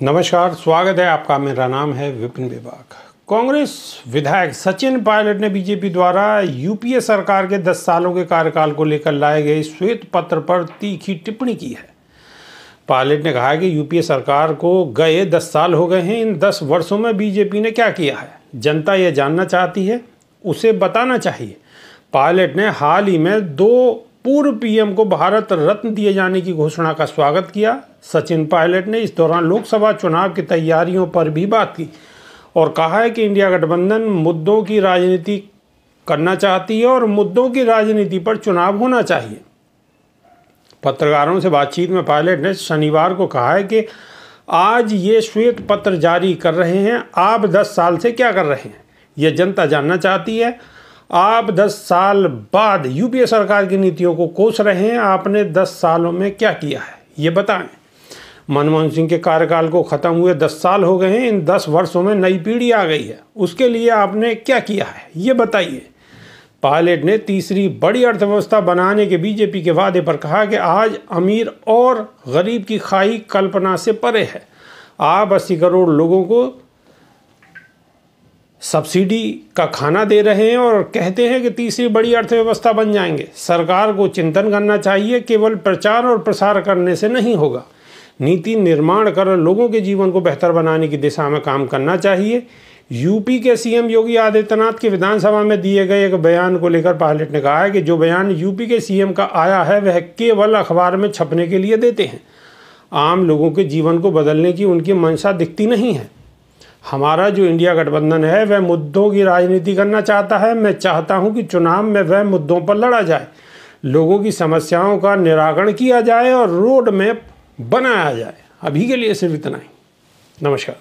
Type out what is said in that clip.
नमस्कार, स्वागत है आपका। मेरा नाम है विपिन बेबाक। कांग्रेस विधायक सचिन पायलट ने बीजेपी द्वारा यूपीए सरकार के 10 सालों के कार्यकाल को लेकर लाए गए श्वेत पत्र पर तीखी टिप्पणी की है। पायलट ने कहा कि यूपीए सरकार को गए 10 साल हो गए हैं। इन 10 वर्षों में बीजेपी ने क्या किया है, जनता यह जानना चाहती है, उसे बताना चाहिए। पायलट ने हाल ही में 2 पूर्व पीएम को भारत रत्न दिए जाने की घोषणा का स्वागत किया। सचिन पायलट ने इस दौरान लोकसभा चुनाव की तैयारियों पर भी बात की और कहा है कि इंडिया गठबंधन मुद्दों की राजनीति करना चाहती है और मुद्दों की राजनीति पर चुनाव होना चाहिए। पत्रकारों से बातचीत में पायलट ने शनिवार को कहा है कि आज ये श्वेत पत्र जारी कर रहे हैं, आप 10 साल से क्या कर रहे हैं, यह जनता जानना चाहती है। आप 10 साल बाद यूपीए सरकार की नीतियों को कोस रहे हैं, आपने 10 सालों में क्या किया है, ये बताएं। मनमोहन सिंह के कार्यकाल को ख़त्म हुए 10 साल हो गए हैं। इन 10 वर्षों में नई पीढ़ी आ गई है, उसके लिए आपने क्या किया है, ये बताइए। पायलट ने तीसरी बड़ी अर्थव्यवस्था बनाने के बीजेपी के वादे पर कहा कि आज अमीर और गरीब की खाई कल्पना से परे है। आप 80 करोड़ लोगों को सब्सिडी का खाना दे रहे हैं और कहते हैं कि तीसरी बड़ी अर्थव्यवस्था बन जाएंगे। सरकार को चिंतन करना चाहिए, केवल प्रचार और प्रसार करने से नहीं होगा। नीति निर्माण कर लोगों के जीवन को बेहतर बनाने की दिशा में काम करना चाहिए। यूपी के सीएम योगी आदित्यनाथ के विधानसभा में दिए गए एक बयान को लेकर पायलट ने कहा है कि जो बयान यूपी के सीएम का आया है वह केवल अखबार में छपने के लिए देते हैं। आम लोगों के जीवन को बदलने की उनकी मंशा दिखती नहीं है। हमारा जो इंडिया गठबंधन है वह मुद्दों की राजनीति करना चाहता है। मैं चाहता हूं कि चुनाव में वह मुद्दों पर लड़ा जाए, लोगों की समस्याओं का निराकरण किया जाए और रोड मैप बनाया जाए। अभी के लिए सिर्फ इतना ही। नमस्कार।